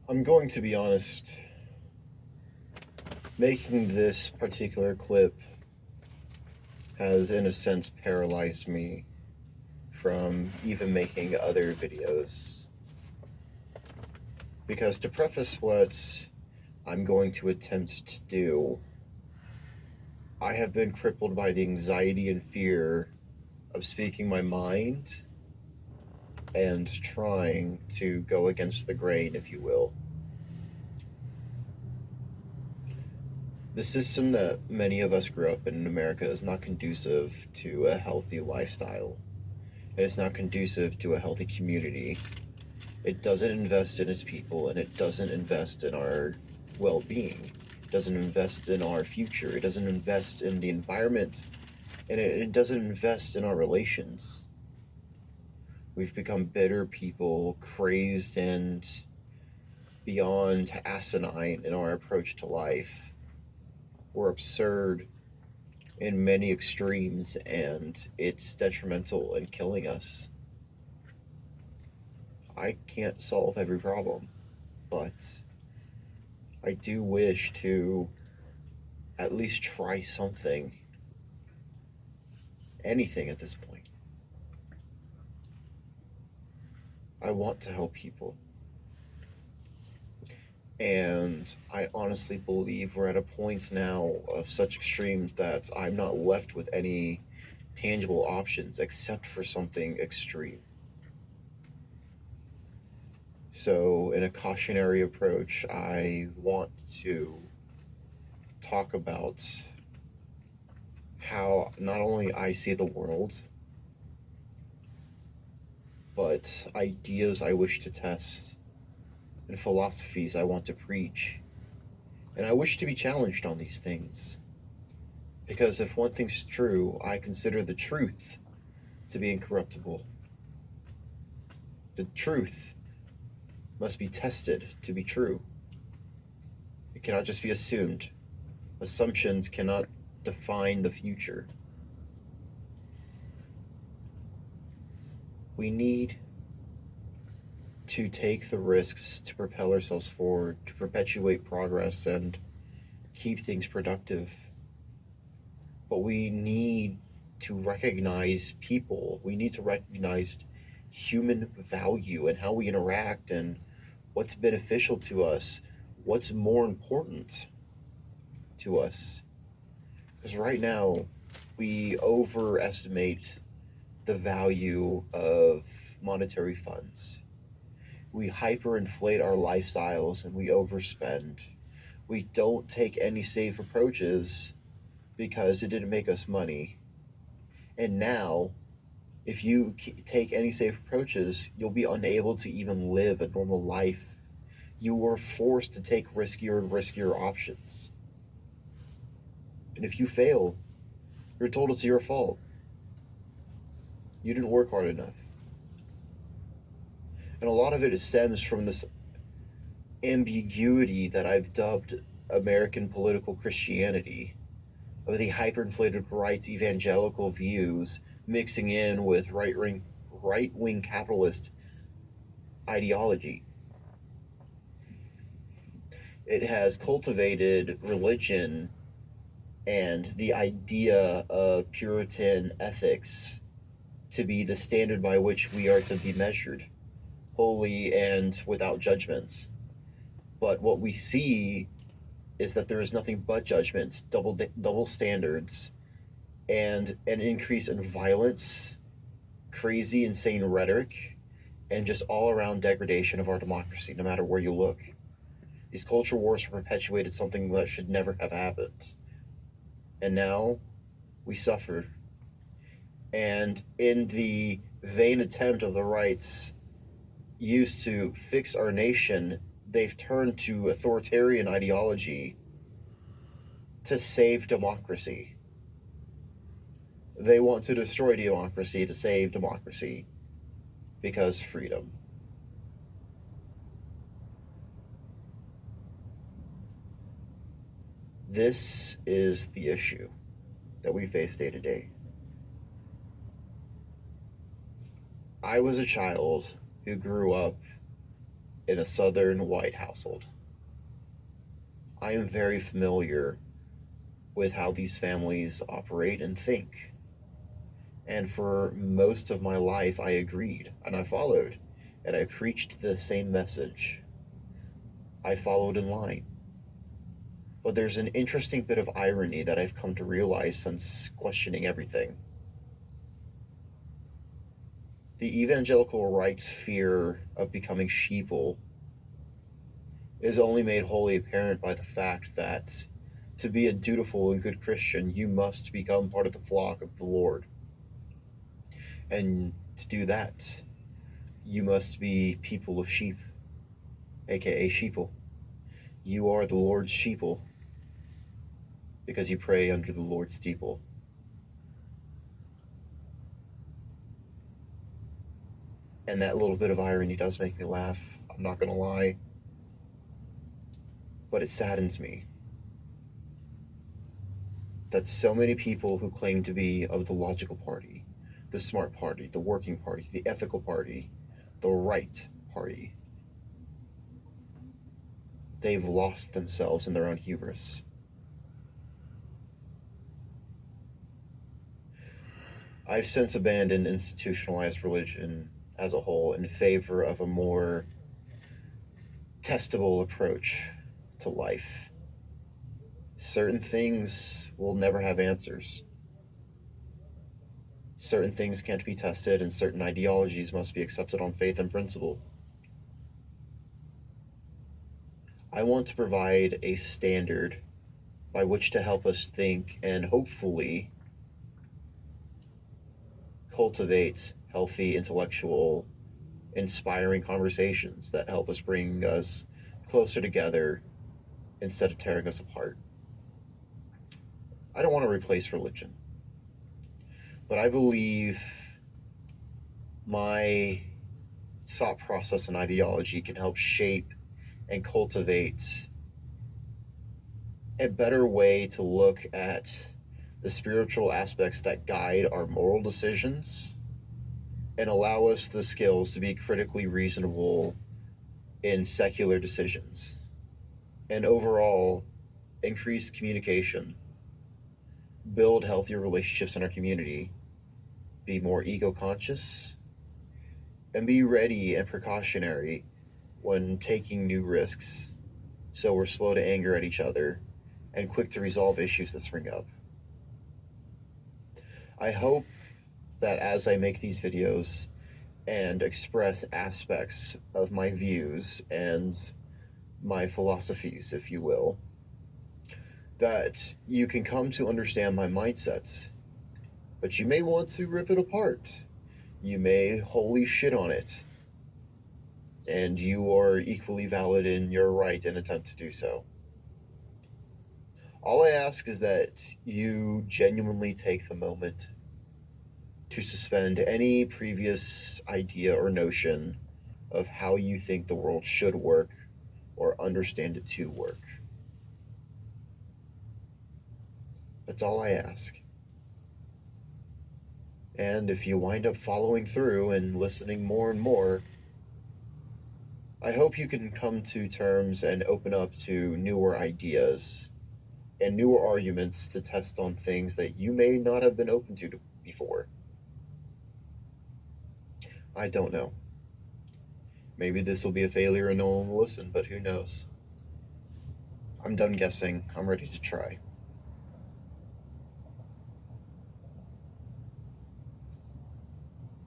I'm going to be honest, making this particular clip has, in a sense, paralyzed me from even making other videos. Because to preface what I'm going to attempt to do, I have been crippled by the anxiety and fear of speaking my mind and trying to go against the grain, if you will. The system that many of us grew up in America is not conducive to a healthy lifestyle, and it's not conducive to a healthy community. It doesn't invest in its people, and it doesn't invest in our well-being. It doesn't invest in our future. It doesn't invest in the environment, and it doesn't invest in our relations. We've become bitter people, crazed and beyond asinine in our approach to life. We're absurd in many extremes, and it's detrimental in killing us. I can't solve every problem, but I do wish to at least try something, anything at this point. I want to help people. And I honestly believe we're at a point now of such extremes that I'm not left with any tangible options except for something extreme. So, in a cautionary approach, I want to talk about how not only I see the world, but ideas I wish to test and philosophies I want to preach. And I wish to be challenged on these things. Because if one thing's true, I consider the truth to be incorruptible. The truth must be tested to be true. It cannot just be assumed. Assumptions cannot define the future. We need to take the risks to propel ourselves forward, to perpetuate progress and keep things productive. But we need to recognize people. We need to recognize human value and how we interact and what's beneficial to us, what's more important to us. Because right now, we overestimate the value of monetary funds. We hyperinflate our lifestyles and we overspend. We don't take any safe approaches because it didn't make us money. And now, if you take any safe approaches, you'll be unable to even live a normal life. You are forced to take riskier and riskier options. And if you fail, you're told it's your fault. You didn't work hard enough. And a lot of it stems from this ambiguity that I've dubbed American political Christianity, of the hyperinflated right's evangelical views mixing in with right-wing capitalist ideology. It has cultivated religion and the idea of Puritan ethics to be the standard by which we are to be measured, holy and without judgments. But what we see is that there is nothing but judgments, double standards, and an increase in violence, crazy, insane rhetoric, and just all around degradation of our democracy, no matter where you look. These culture wars have perpetuated something that should never have happened. And now we suffer. And in the vain attempt of the rights used to fix our nation, they've turned to authoritarian ideology to save democracy. They want to destroy democracy to save democracy because freedom. This is the issue that we face day to day. I was a child who grew up in a southern white household. I am very familiar with how these families operate and think. And for most of my life, I agreed and I followed and I preached the same message. I followed in line. But there's an interesting bit of irony that I've come to realize since questioning everything. The evangelical right's fear of becoming sheeple is only made wholly apparent by the fact that to be a dutiful and good Christian, you must become part of the flock of the Lord. And to do that, you must be people of sheep, aka sheeple. You are the Lord's sheeple because you pray under the Lord's steeple. And that little bit of irony does make me laugh, I'm not gonna lie. But it saddens me that so many people who claim to be of the logical party, the smart party, the working party, the ethical party, the right party, they've lost themselves in their own hubris. I've since abandoned institutionalized religion as a whole in favor of a more testable approach to life. Certain things will never have answers. Certain things can't be tested, and certain ideologies must be accepted on faith and principle. I want to provide a standard by which to help us think and hopefully cultivate healthy, intellectual, inspiring conversations that help us bring us closer together instead of tearing us apart. I don't want to replace religion, but I believe my thought process and ideology can help shape and cultivate a better way to look at the spiritual aspects that guide our moral decisions and allow us the skills to be critically reasonable in secular decisions. And overall, increase communication, build healthier relationships in our community, be more ego conscious, and be ready and precautionary when taking new risks so we're slow to anger at each other and quick to resolve issues that spring up. I hope that as I make these videos and express aspects of my views and my philosophies, if you will, that you can come to understand my mindset. But you may want to rip it apart. You may wholly shit on it. And you are equally valid in your right and attempt to do so. All I ask is that you genuinely take the moment to suspend any previous idea or notion of how you think the world should work or understand it to work. That's all I ask. And if you wind up following through and listening more and more, I hope you can come to terms and open up to newer ideas and newer arguments to test on things that you may not have been open to before. I don't know. Maybe this will be a failure and no one will listen, but who knows? I'm done guessing. I'm ready to try.